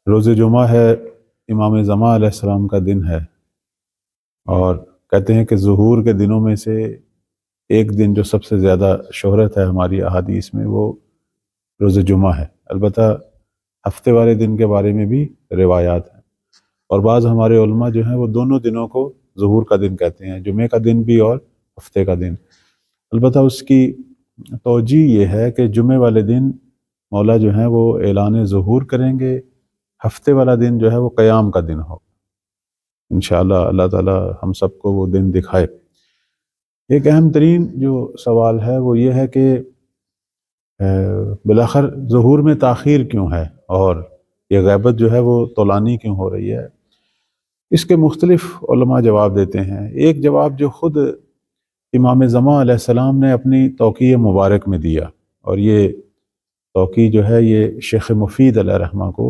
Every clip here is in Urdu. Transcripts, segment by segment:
روز جمعہ ہے، امام زمان علیہ السلام کا دن ہے، اور کہتے ہیں کہ ظہور کے دنوں میں سے ایک دن جو سب سے زیادہ شہرت ہے ہماری احادیث میں وہ روز جمعہ ہے۔ البتہ ہفتے والے دن کے بارے میں بھی روایات ہیں، اور بعض ہمارے علماء جو ہیں وہ دونوں دنوں کو ظہور کا دن کہتے ہیں، جمعے کا دن بھی اور ہفتے کا دن۔ البتہ اس کی توجہ یہ ہے کہ جمعے والے دن مولا جو ہیں وہ اعلان ظہور کریں گے، ہفتے والا دن جو ہے وہ قیام کا دن ہو۔ انشاءاللہ اللہ تعالی ہم سب کو وہ دن دکھائے۔ ایک اہم ترین جو سوال ہے وہ یہ ہے کہ بالآخر ظہور میں تاخیر کیوں ہے، اور یہ غیبت جو ہے وہ طولانی کیوں ہو رہی ہے؟ اس کے مختلف علماء جواب دیتے ہیں۔ ایک جواب جو خود امام زمان علیہ السلام نے اپنی توقیع مبارک میں دیا، اور یہ توقیع جو ہے یہ شیخ مفید علیہ رحمہ کو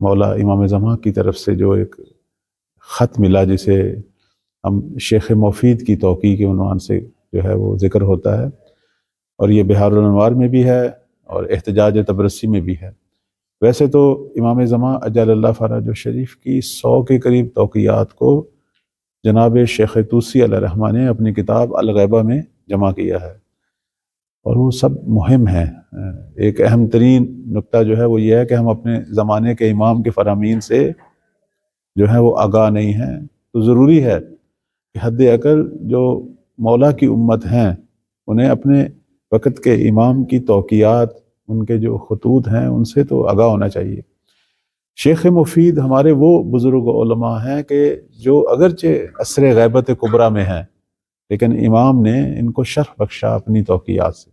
مولا امام زمان کی طرف سے جو ایک خط ملا، جسے ہم شیخ مفید کی توقیع کے عنوان سے جو ہے وہ ذکر ہوتا ہے، اور یہ بحار الانوار میں بھی ہے اور احتجاج تبرسی میں بھی ہے۔ ویسے تو امام زمان اجل اللہ فرج الشریف کی 100 کے قریب توقیعات کو جناب شیخ طوسی علیہ رحمہ نے اپنی کتاب الغیبہ میں جمع کیا ہے، اور وہ سب مہم ہیں۔ ایک اہم ترین نقطہ جو ہے وہ یہ ہے کہ ہم اپنے زمانے کے امام کے فرامین سے جو ہے وہ آگاہ نہیں ہیں، تو ضروری ہے کہ حد اقل جو مولا کی امت ہیں انہیں اپنے وقت کے امام کی توقیعات، ان کے جو خطوط ہیں ان سے تو آگاہ ہونا چاہیے۔ شیخ مفید ہمارے وہ بزرگ علماء ہیں کہ جو اگرچہ عصر غیبت کبریٰ میں ہیں، لیکن امام نے ان کو شرف بخشا اپنی توقیعات سے۔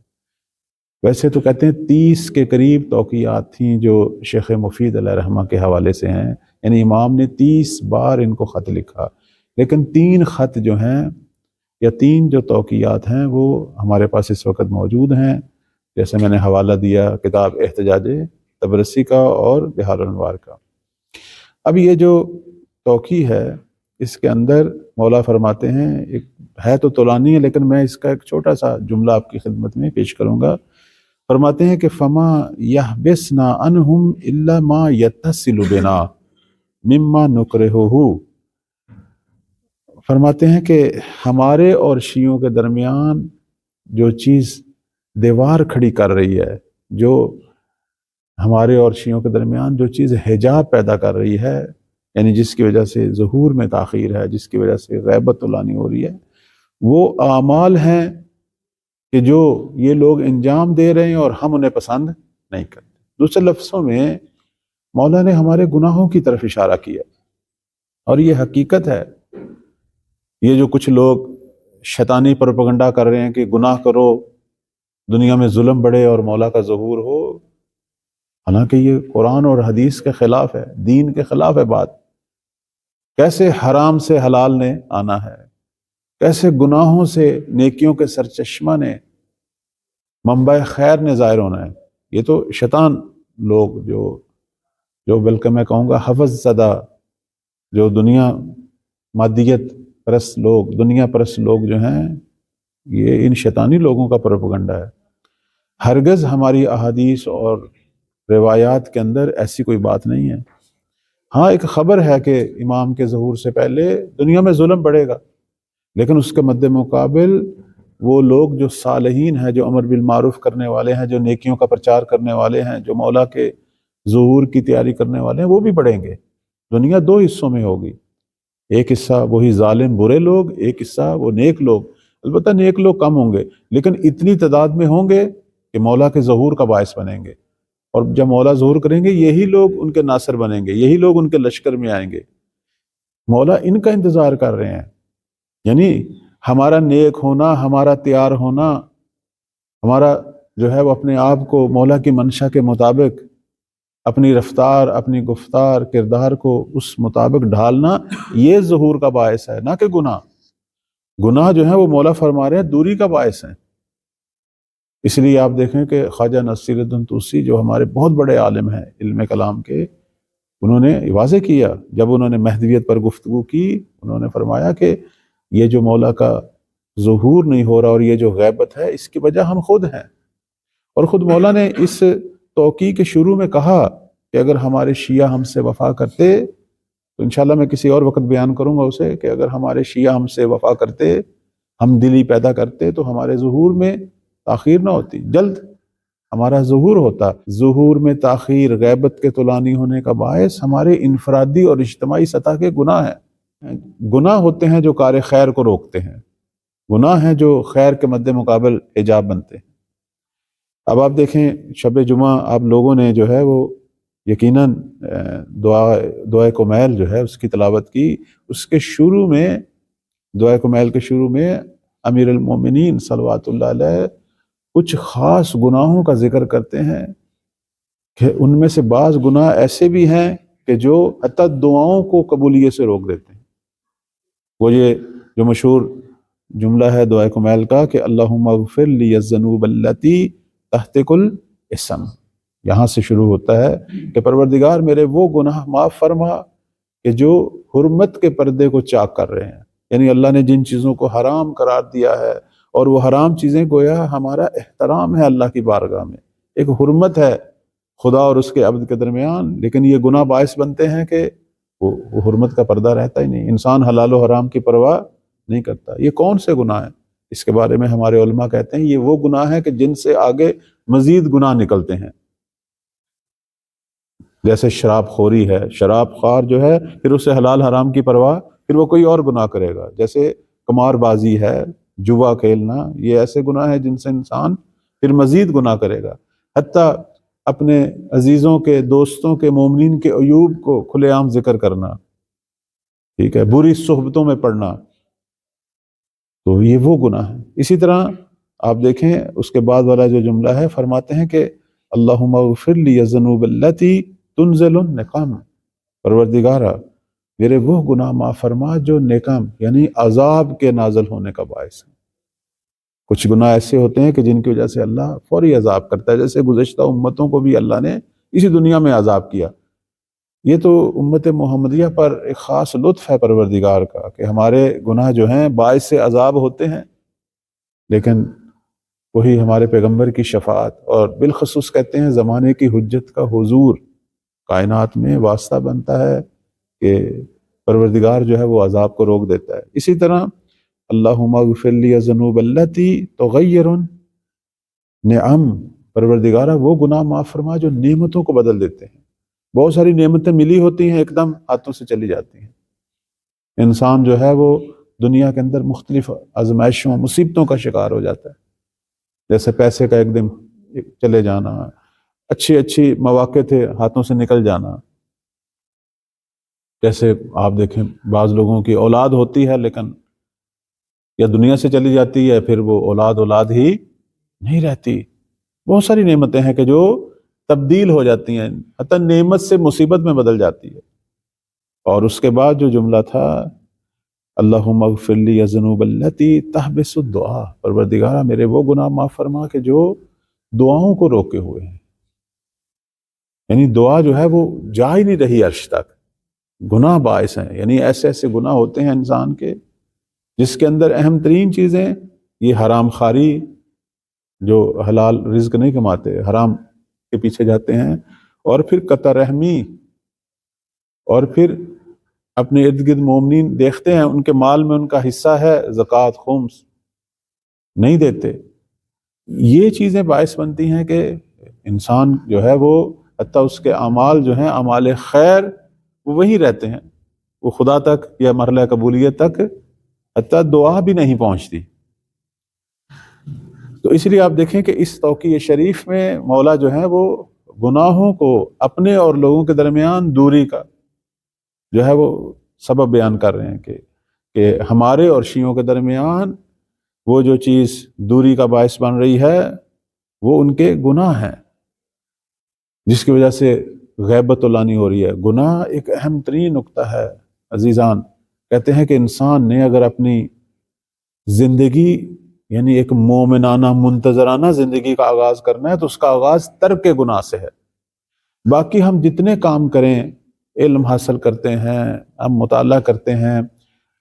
ویسے تو کہتے ہیں 30 کے قریب توقیعات تھیں جو شیخ مفید علیہ رحمہ کے حوالے سے ہیں، یعنی امام نے 30 بار ان کو خط لکھا، لیکن 3 خط جو ہیں یا 3 جو توقیعات ہیں وہ ہمارے پاس اس وقت موجود ہیں، جیسے میں نے حوالہ دیا کتاب احتجاج تبرسی کا اور بحار الانوار کا۔ اب یہ جو توقیع ہے اس کے اندر مولا فرماتے ہیں، ایک ہے تو طولانی ہے لیکن میں اس کا ایک چھوٹا سا جملہ آپ کی خدمت میں پیش کروں گا۔ فرماتے ہیں کہ فما یحبسنا عنہم الا ما یتصل بنا مما نکرہہ۔ فرماتے ہیں کہ ہمارے اور شیعوں کے درمیان جو چیز دیوار کھڑی کر رہی ہے، جو ہمارے اور شیعوں کے درمیان جو چیز حجاب پیدا کر رہی ہے، یعنی جس کی وجہ سے ظہور میں تاخیر ہے، جس کی وجہ سے غیبت طولانی ہو رہی ہے، وہ اعمال ہیں کہ جو یہ لوگ انجام دے رہے ہیں اور ہم انہیں پسند نہیں کرتے۔ دوسرے لفظوں میں مولا نے ہمارے گناہوں کی طرف اشارہ کیا، اور یہ حقیقت ہے۔ یہ جو کچھ لوگ شیطانی پروپیگنڈا کر رہے ہیں کہ گناہ کرو، دنیا میں ظلم بڑھے اور مولا کا ظہور ہو، حالانکہ یہ قرآن اور حدیث کے خلاف ہے، دین کے خلاف ہے بات۔ کیسے حرام سے حلال نے آنا ہے، کیسے گناہوں سے نیکیوں کے سرچشمہ نے، منبع خیر نے ظاہر ہونا ہے۔ یہ تو شیطان لوگ جو بلکہ میں کہوں گا حفظ زدہ، جو دنیا مادیت پرست لوگ، دنیا پرست لوگ جو ہیں، یہ ان شیطانی لوگوں کا پروپیگنڈا ہے۔ ہرگز ہماری احادیث اور روایات کے اندر ایسی کوئی بات نہیں ہے۔ ہاں ایک خبر ہے کہ امام کے ظہور سے پہلے دنیا میں ظلم بڑھے گا، لیکن اس کے مد مقابل وہ لوگ جو صالحین ہیں، جو امر بالمعروف کرنے والے ہیں، جو نیکیوں کا پرچار کرنے والے ہیں، جو مولا کے ظہور کی تیاری کرنے والے ہیں، وہ بھی بڑھیں گے۔ دنیا 2 حصوں میں ہوگی، ایک حصہ وہی ظالم برے لوگ، ایک حصہ وہ نیک لوگ۔ البتہ نیک لوگ کم ہوں گے، لیکن اتنی تعداد میں ہوں گے کہ مولا کے ظہور کا باعث بنیں گے، اور جب مولا ظہور کریں گے یہی لوگ ان کے ناصر بنیں گے، یہی لوگ ان کے لشکر میں آئیں گے۔ مولا ان کا انتظار کر رہے ہیں، یعنی ہمارا نیک ہونا، ہمارا تیار ہونا، ہمارا جو ہے وہ اپنے آپ کو مولا کی منشا کے مطابق اپنی رفتار، اپنی گفتار، کردار کو اس مطابق ڈھالنا، یہ ظہور کا باعث ہے، نہ کہ گناہ۔ گناہ جو ہے وہ مولا فرما رہے ہیں دوری کا باعث ہیں۔ اس لیے آپ دیکھیں کہ خواجہ نصیر الدین طوسی جو ہمارے بہت بڑے عالم ہیں علم کلام کے، انہوں نے واضح کیا جب انہوں نے مہدویت پر گفتگو کی، انہوں نے فرمایا کہ یہ جو مولا کا ظہور نہیں ہو رہا اور یہ جو غیبت ہے، اس کی وجہ ہم خود ہیں۔ اور خود مولا نے اس توقیع کے شروع میں کہا کہ اگر ہمارے شیعہ ہم سے وفا کرتے، تو انشاءاللہ میں کسی اور وقت بیان کروں گا اسے، کہ اگر ہمارے شیعہ ہم سے وفا کرتے، ہم دلی پیدا کرتے، تو ہمارے ظہور میں تاخیر نہ ہوتی، جلد ہمارا ظہور ہوتا۔ ظہور میں تاخیر غیبت کے طولانی ہونے کا باعث ہمارے انفرادی اور اجتماعی سطح کے گناہ ہیں۔ گناہ ہوتے ہیں جو کار خیر کو روکتے ہیں، گناہ ہیں جو خیر کے مد مقابل حجاب بنتے ہیں۔ اب آپ دیکھیں شب جمعہ آپ لوگوں نے جو ہے وہ یقیناً دعائے کمیل جو ہے اس کی تلاوت کی۔ اس کے شروع میں، دعائے کمیل کے شروع میں امیر المومنین صلوات اللہ علیہ کچھ خاص گناہوں کا ذکر کرتے ہیں کہ ان میں سے بعض گناہ ایسے بھی ہیں کہ جو حتی دعاؤں کو قبولیت سے روک دیتے ہیں۔ وہ یہ جو مشہور جملہ ہے دعائے کمیل کا کہ اللہم اغفر لی الذنوب التی تحت کل اسم، یہاں سے شروع ہوتا ہے کہ پروردگار میرے وہ گناہ معاف فرما کہ جو حرمت کے پردے کو چاک کر رہے ہیں، یعنی اللہ نے جن چیزوں کو حرام قرار دیا ہے، اور وہ حرام چیزیں گویا ہمارا احترام ہے اللہ کی بارگاہ میں، ایک حرمت ہے خدا اور اس کے عبد کے درمیان، لیکن یہ گناہ باعث بنتے ہیں کہ وہ حرمت کا پردہ رہتا ہی نہیں، انسان حلال و حرام کی پرواہ نہیں کرتا۔ یہ کون سے گناہ ہیں؟ اس کے بارے میں ہمارے علماء کہتے ہیں یہ وہ گناہ ہیں کہ جن سے آگے مزید گناہ نکلتے ہیں، جیسے شراب خوری ہے، شراب خوار جو ہے پھر اسے حلال حرام کی پرواہ، پھر وہ کوئی اور گناہ کرے گا، جیسے قمار بازی ہے، جوا کھیلنا، یہ ایسے گناہ ہیں جن سے انسان پھر مزید گناہ کرے گا۔ حتیٰ اپنے عزیزوں کے، دوستوں کے، مومنین کے عیوب کو کھلے عام ذکر کرنا، ٹھیک ہے، بری صحبتوں میں پڑنا، تو یہ وہ گناہ ہیں۔ اسی طرح آپ دیکھیں اس کے بعد والا جو جملہ ہے، فرماتے ہیں کہ اللہم اغفر لی الذنوب التی تنزل النقم، پروردگارا میرے وہ گناہ معاف فرما جو نقم یعنی عذاب کے نازل ہونے کا باعث ہے۔ کچھ گناہ ایسے ہوتے ہیں کہ جن کی وجہ سے اللہ فوری عذاب کرتا ہے، جیسے گزشتہ امتوں کو بھی اللہ نے اسی دنیا میں عذاب کیا۔ یہ تو امت محمدیہ پر ایک خاص لطف ہے پروردگار کا کہ ہمارے گناہ جو ہیں باعث عذاب ہوتے ہیں، لیکن وہی ہمارے پیغمبر کی شفاعت اور بالخصوص کہتے ہیں زمانے کی حجت کا حضور کائنات میں واسطہ بنتا ہے کہ پروردگار جو ہے وہ عذاب کو روک دیتا ہے۔ اسی طرح اللہم اغفر لی الذنوب التی تغیر نعم، پروردگارہ وہ گناہ معاف فرما جو نعمتوں کو بدل دیتے ہیں۔ بہت ساری نعمتیں ملی ہوتی ہیں، ایک دم ہاتھوں سے چلی جاتی ہیں، انسان جو ہے وہ دنیا کے اندر مختلف آزمائشوں مصیبتوں کا شکار ہو جاتا ہے، جیسے پیسے کا ایک دم چلے جانا، اچھی مواقع تھے ہاتھوں سے نکل جانا، جیسے آپ دیکھیں بعض لوگوں کی اولاد ہوتی ہے لیکن یا دنیا سے چلی جاتی ہے، پھر وہ اولاد ہی نہیں رہتی۔ بہت ساری نعمتیں ہیں کہ جو تبدیل ہو جاتی ہیں، حتی نعمت سے مصیبت میں بدل جاتی ہے۔ اور اس کے بعد جو جملہ تھا اللہم اغفر لی الذنوب التی تحبس الدعاء، پروردگارہ میرے وہ گناہ معاف فرما کہ جو دعاؤں کو روکے ہوئے ہیں، یعنی دعا جو ہے وہ جا ہی نہیں رہی عرش تک، گناہ باعث ہیں، یعنی ایسے گناہ ہوتے ہیں انسان کے جس کے اندر اہم ترین چیزیں یہ حرام خواری، جو حلال رزق نہیں کماتے، حرام کے پیچھے جاتے ہیں، اور پھر قطع رحمی، اور پھر اپنے ارد گرد مومنین دیکھتے ہیں ان کے مال میں ان کا حصہ ہے، زکوٰۃ خمس نہیں دیتے۔ یہ چیزیں باعث بنتی ہیں کہ انسان جو ہے وہ حتیٰ اس کے اعمال جو ہیں اعمال خیر وہ وہی رہتے ہیں، وہ خدا تک یا مرحلہ قبولیت تک حتیٰ دعا بھی نہیں پہنچتی۔ تو اس لیے آپ دیکھیں کہ اس توقیع شریف میں مولا جو ہے وہ گناہوں کو اپنے اور لوگوں کے درمیان دوری کا جو ہے وہ سبب بیان کر رہے ہیں کہ ہمارے اور شیعوں کے درمیان وہ جو چیز دوری کا باعث بن رہی ہے وہ ان کے گناہ ہیں، جس کی وجہ سے غیبت طولانی ہو رہی ہے۔ گناہ ایک اہم ترین نقطہ ہے عزیزان، کہتے ہیں کہ انسان نے اگر اپنی زندگی یعنی ایک مومنانہ منتظرانہ زندگی کا آغاز کرنا ہے تو اس کا آغاز ترک گناہ سے ہے۔ باقی ہم جتنے کام کریں، علم حاصل کرتے ہیں، ہم مطالعہ کرتے ہیں،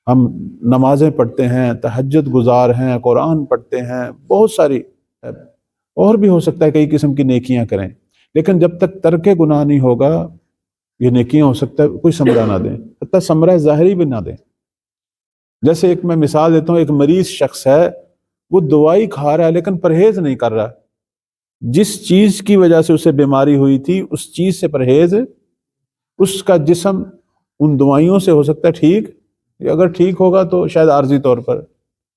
ہم نمازیں پڑھتے ہیں، تہجد گزار ہیں، قرآن پڑھتے ہیں، بہت ساری اور بھی ہو سکتا ہے کئی قسم کی نیکیاں کریں، لیکن جب تک ترک گناہ نہیں ہوگا یہ نیکیاں ہو سکتا ہے کوئی ثمرہ نہ دیں، حتیٰ ثمرہ ظاہری بھی نہ دیں۔ جیسے ایک میں مثال دیتا ہوں، ایک مریض شخص ہے، وہ دوائی کھا رہا ہے لیکن پرہیز نہیں کر رہا، جس چیز کی وجہ سے اسے بیماری ہوئی تھی اس چیز سے پرہیز، اس کا جسم ان دوائیوں سے ہو سکتا ہے ٹھیک، اگر ٹھیک ہوگا تو شاید عارضی طور پر،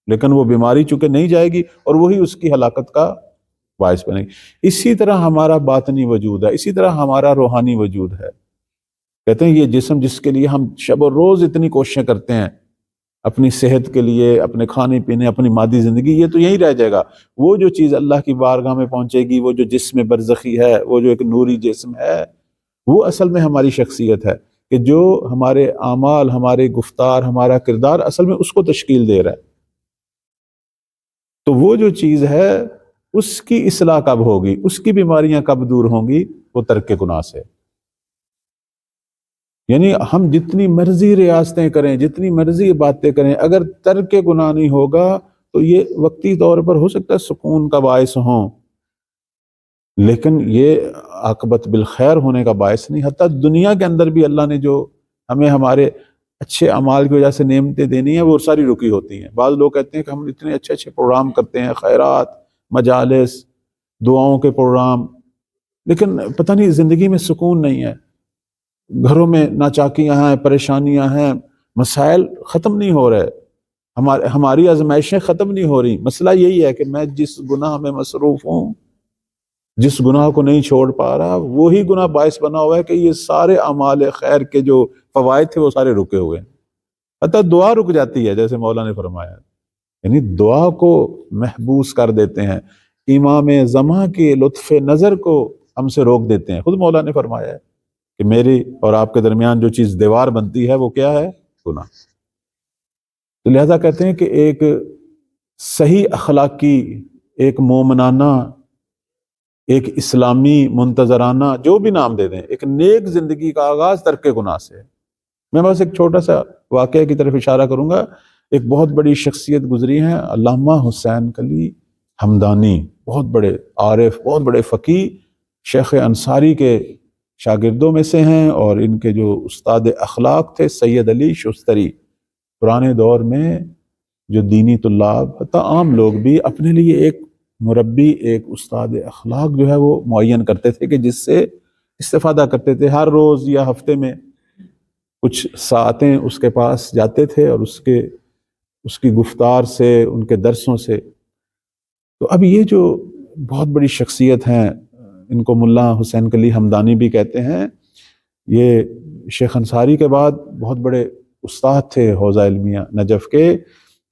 لیکن وہ بیماری چونکہ نہیں جائے گی اور وہی اس کی ہلاکت کا باعث بنے گی۔ اسی طرح ہمارا باطنی وجود ہے، اسی طرح ہمارا روحانی وجود ہے۔ کہتے ہیں یہ جسم جس کے لیے ہم شب و روز اتنی کوششیں کرتے ہیں اپنی صحت کے لیے، اپنے کھانے پینے، اپنی مادی زندگی، یہ تو یہیں رہ جائے گا۔ وہ جو چیز اللہ کی بارگاہ میں پہنچے گی، وہ جو جسم برزخی ہے، وہ جو ایک نوری جسم ہے، وہ اصل میں ہماری شخصیت ہے، کہ جو ہمارے اعمال، ہمارے گفتار، ہمارا کردار اصل میں اس کو تشکیل دے رہا ہے۔ تو وہ جو چیز ہے اس کی اصلاح کب ہوگی، اس کی بیماریاں کب دور ہوں گی؟ وہ ترک گناہ سے۔ یعنی ہم جتنی مرضی ریاستیں کریں، جتنی مرضی باتیں کریں، اگر ترک گناہ نہیں ہوگا تو یہ وقتی طور پر ہو سکتا ہے سکون کا باعث ہوں، لیکن یہ عاقبت بالخیر ہونے کا باعث نہیں۔ حتیٰ دنیا کے اندر بھی اللہ نے جو ہمیں ہمارے اچھے اعمال کی وجہ سے نعمتیں دینی ہیں وہ ساری رکی ہوتی ہیں۔ بعض لوگ کہتے ہیں کہ ہم اتنے اچھے اچھے پروگرام کرتے ہیں، خیرات، مجالس، دعاؤں کے پروگرام، لیکن پتہ نہیں زندگی میں سکون نہیں ہے، گھروں میں ناچاکیاں ہیں، پریشانیاں ہیں، مسائل ختم نہیں ہو رہے، ہماری آزمائشیں ختم نہیں ہو رہی۔ مسئلہ یہی ہے کہ میں جس گناہ میں مصروف ہوں، جس گناہ کو نہیں چھوڑ پا رہا، وہی گناہ باعث بنا ہوا ہے کہ یہ سارے اعمال خیر کے جو فوائد تھے وہ سارے رکے ہوئے ہیں۔ حتیٰ دعا رک جاتی ہے، جیسے مولا نے فرمایا، یعنی دعا کو محبوس کر دیتے ہیں، امام زماں کے لطف نظر کو ہم سے روک دیتے ہیں۔ خود مولا نے فرمایا ہے کہ میری اور آپ کے درمیان جو چیز دیوار بنتی ہے وہ کیا ہے؟ گناہ۔ تو لہذا کہتے ہیں کہ ایک صحیح اخلاقی، ایک مومنانہ، ایک اسلامی منتظرانہ، جو بھی نام دے دیں، ایک نیک زندگی کا آغاز ترک گناہ سے ہے۔ میں بس ایک چھوٹا سا واقعہ کی طرف اشارہ کروں گا۔ ایک بہت بڑی شخصیت گزری ہیں، علامہ حسین قلی ہمدانی، بہت بڑے عارف، بہت بڑے فقیہ، شیخ انصاری کے شاگردوں میں سے ہیں، اور ان کے جو استاد اخلاق تھے سید علی شستری۔ پرانے دور میں جو دینی طلاب، حتیٰ عام لوگ بھی اپنے لیے ایک مربی، ایک استاد اخلاق جو ہے وہ معین کرتے تھے کہ جس سے استفادہ کرتے تھے۔ ہر روز یا ہفتے میں کچھ ساعتیں اس کے پاس جاتے تھے اور اس کی گفتار سے، ان کے درسوں سے۔ تو اب یہ جو بہت بڑی شخصیت ہیں، ان کو ملا حسین قلی ہمدانی بھی کہتے ہیں، یہ شیخ انصاری کے بعد بہت بڑے استاد تھے حوزہ علمیہ نجف کے۔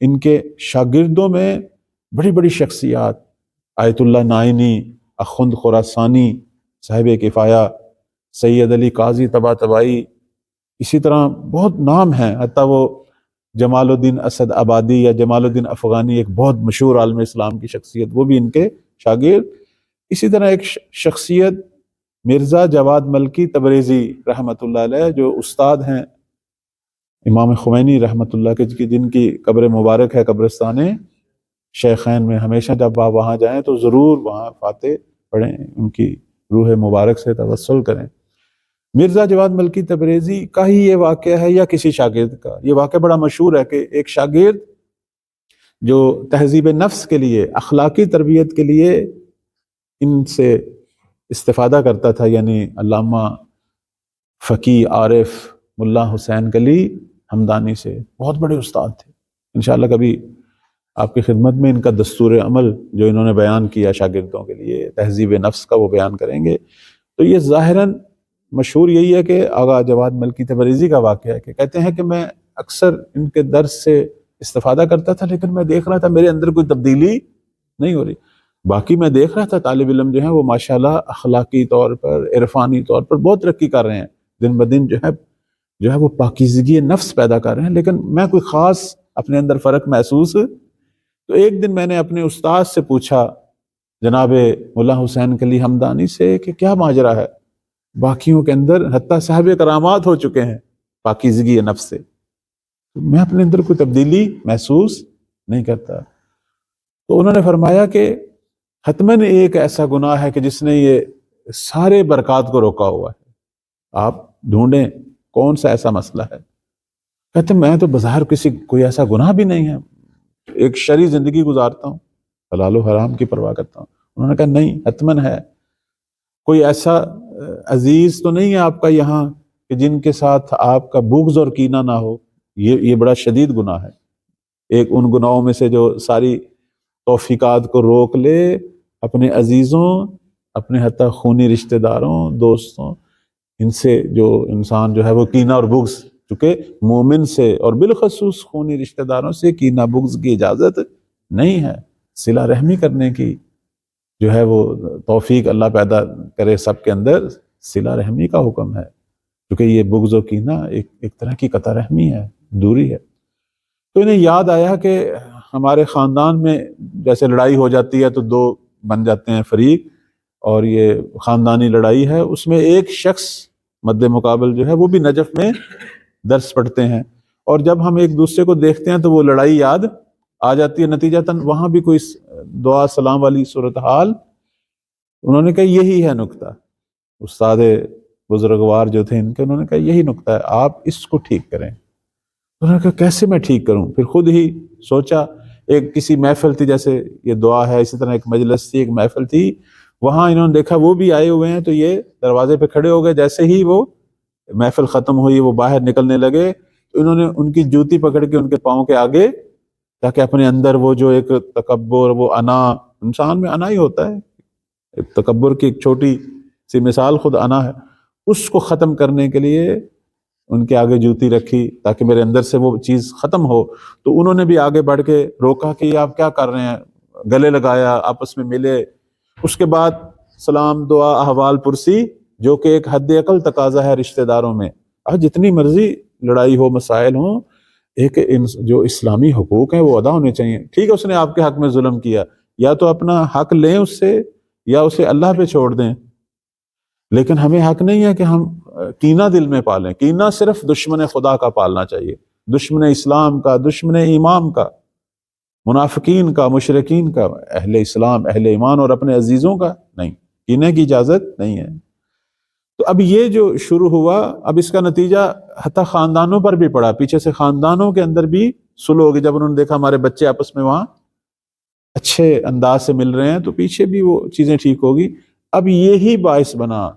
ان کے شاگردوں میں بڑی بڑی شخصیات، آیت اللہ نائینی، اخوند خراسانی صاحب کفایہ، سید علی قاضی طباطبائی، اسی طرح بہت نام ہیں۔ حتیٰ وہ جمال الدین اسد آبادی یا جمال الدین افغانی، ایک بہت مشہور عالم اسلام کی شخصیت، وہ بھی ان کے شاگرد۔ اسی طرح ایک شخصیت مرزا جواد ملکی تبریزی رحمۃ اللہ علیہ، جو استاد ہیں امام خمینی رحمۃ اللہ کے، جن کی قبر مبارک ہے قبرستان شیخین میں۔ ہمیشہ جب آپ وہاں جائیں تو ضرور وہاں فاتح پڑھیں، ان کی روح مبارک سے توسل کریں۔ مرزا جواد ملکی تبریزی کا ہی یہ واقعہ ہے یا کسی شاگرد کا؟ یہ واقعہ بڑا مشہور ہے کہ ایک شاگرد جو تہذیب نفس کے لیے، اخلاقی تربیت کے لیے ان سے استفادہ کرتا تھا، یعنی علامہ فقیہ عارف ملا حسین قلی ہمدانی سے، بہت بڑے استاد تھے۔ انشاءاللہ کبھی آپ کی خدمت میں ان کا دستور عمل جو انہوں نے بیان کیا شاگردوں کے لیے، تہذیب نفس کا، وہ بیان کریں گے۔ تو یہ ظاہراً مشہور یہی ہے کہ آغا جواد ملکی تبریزی کا واقعہ ہے کہ کہتے ہیں کہ میں اکثر ان کے درس سے استفادہ کرتا تھا، لیکن میں دیکھ رہا تھا میرے اندر کوئی تبدیلی نہیں ہو رہی۔ باقی میں دیکھ رہا تھا طالب علم جو ہیں وہ ماشاءاللہ اخلاقی طور پر، عرفانی طور پر بہت ترقی کر رہے ہیں، دن بدن جو ہے وہ پاکیزگی نفس پیدا کر رہے ہیں، لیکن میں کوئی خاص اپنے اندر فرق محسوس۔ تو ایک دن میں نے اپنے استاد سے پوچھا، جناب ملا حسین قلی ہمدانی سے، کہ کیا ماجرا ہے؟ باقیوں کے اندر حتیٰ صاحب کرامات ہو چکے ہیں پاکیزگی نفس سے، میں اپنے اندر کوئی تبدیلی محسوس نہیں کرتا۔ تو انہوں نے فرمایا کہ حتماً ایک ایسا گناہ ہے کہ جس نے یہ سارے برکات کو روکا ہوا ہے. آپ ڈھونڈیں کون سا ایسا مسئلہ ہے. کہتے میں تو بظاہر کوئی ایسا گناہ بھی نہیں ہے, ایک شرعی زندگی گزارتا ہوں, حلال و حرام کی پرواہ کرتا ہوں. انہوں نے کہا نہیں, حتماً ہے. کوئی ایسا عزیز تو نہیں ہے آپ کا یہاں کہ جن کے ساتھ آپ کا بغض اور کینہ نہ ہو. یہ بڑا شدید گناہ ہے, ایک ان گناہوں میں سے جو ساری توفیقات کو روک لے, اپنے عزیزوں, اپنے حتیٰ خونی رشتہ داروں, دوستوں, ان سے جو انسان جو ہے وہ کینہ اور بغض, چونکہ مومن سے اور بالخصوص خونی رشتہ داروں سے کینہ بغض کی اجازت نہیں ہے. صلہ رحمی کرنے کی جو ہے وہ توفیق اللہ پیدا کرے سب کے اندر, صلہ رحمی کا حکم ہے, کیونکہ یہ بغض و کینہ ایک طرح کی قطع رحمی ہے, دوری ہے. تو انہیں یاد آیا کہ ہمارے خاندان میں جیسے لڑائی ہو جاتی ہے تو دو بن جاتے ہیں فریق, اور یہ خاندانی لڑائی ہے, اس میں ایک شخص مد مقابل جو ہے وہ بھی نجف میں درس پڑھتے ہیں, اور جب ہم ایک دوسرے کو دیکھتے ہیں تو وہ لڑائی یاد آ جاتی ہے. نتیجتاً وہاں بھی کوئی دعا سلام والی صورتحال. انہوں نے کہا یہی ہے نکتہ, استاد بزرگوار جو تھے ان کے, انہوں نے کہا یہی نکتہ ہے, آپ اس کو ٹھیک کریں. انہوں نے کہا کیسے میں ٹھیک کروں؟ پھر خود ہی سوچا, ایک کسی محفل تھی, جیسے یہ دعا ہے اسی طرح ایک مجلس تھی, ایک محفل تھی, وہاں انہوں نے دیکھا وہ بھی آئے ہوئے ہیں, تو یہ دروازے پہ کھڑے ہو گئے. جیسے ہی وہ محفل ختم ہوئی, وہ باہر نکلنے لگے, تو انہوں نے ان کی جوتی پکڑ کے ان کے پاؤں کے آگے, تاکہ اپنے اندر وہ جو ایک تکبر, وہ انا, انسان میں انا ہی ہوتا ہے, تکبر کی ایک چھوٹی سی مثال خود انا ہے, اس کو ختم کرنے کے لیے ان کے آگے جوتی رکھی تاکہ میرے اندر سے وہ چیز ختم ہو. تو انہوں نے بھی آگے بڑھ کے روکا کہ یہ آپ کیا کر رہے ہیں, گلے لگایا, آپس میں ملے. اس کے بعد سلام, دعا, احوال پرسی, جو کہ ایک حد عقل تقاضا ہے رشتہ داروں میں. جتنی مرضی لڑائی ہو, مسائل ہوں, ایک جو اسلامی حقوق ہیں وہ ادا ہونے چاہیے. ٹھیک ہے اس نے آپ کے حق میں ظلم کیا, یا تو اپنا حق لیں اس سے, یا اسے اللہ پہ چھوڑ دیں, لیکن ہمیں حق نہیں ہے کہ ہم کینہ دل میں پالیں. کینہ صرف دشمن خدا کا پالنا چاہیے, دشمن اسلام کا, دشمن ایمان کا, منافقین کا, مشرکین کا. اہل اسلام, اہل ایمان اور اپنے عزیزوں کا نہیں, کینے کی اجازت نہیں ہے. تو اب یہ جو شروع ہوا, اب اس کا نتیجہ حتی خاندانوں پر بھی پڑا. پیچھے سے خاندانوں کے اندر بھی سلو ہوگی, جب انہوں نے دیکھا ہمارے بچے آپس میں وہاں اچھے انداز سے مل رہے ہیں, تو پیچھے بھی وہ چیزیں ٹھیک ہوگی. اب یہی باعث بنا,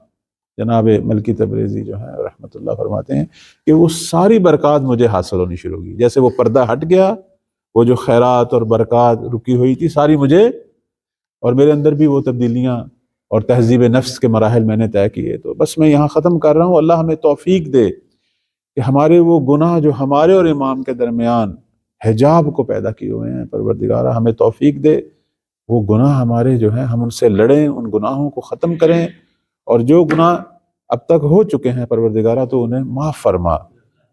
جناب ملکی تبریزی جو ہے رحمۃ اللہ فرماتے ہیں کہ وہ ساری برکات مجھے حاصل ہونی شروع ہوگی. جیسے وہ پردہ ہٹ گیا, وہ جو خیرات اور برکات رکی ہوئی تھی ساری مجھے, اور میرے اندر بھی وہ تبدیلیاں اور تہذیب نفس کے مراحل میں نے طے کیے. تو بس میں یہاں ختم کر رہا ہوں. اللہ ہمیں توفیق دے کہ ہمارے وہ گناہ جو ہمارے اور امام کے درمیان حجاب کو پیدا کیے ہوئے ہیں, پروردگارہ ہمیں توفیق دے وہ گناہ ہمارے جو ہیں ہم ان سے لڑیں, ان گناہوں کو ختم کریں, اور جو گناہ اب تک ہو چکے ہیں پروردگارہ تو انہیں معاف فرما.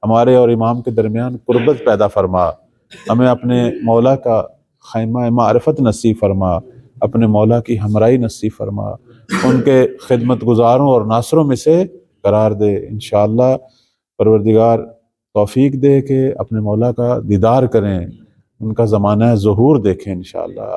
ہمارے اور امام کے درمیان قربت پیدا فرما. ہمیں اپنے مولا کا خیمہ معرفت نصیب فرما, اپنے مولا کی ہمراہی نصیب فرما, ان کے خدمت گزاروں اور ناصروں میں سے قرار دے. انشاءاللہ پروردگار توفیق دے کہ اپنے مولا کا دیدار کریں, ان کا زمانہ ظہور دیکھیں انشاءاللہ.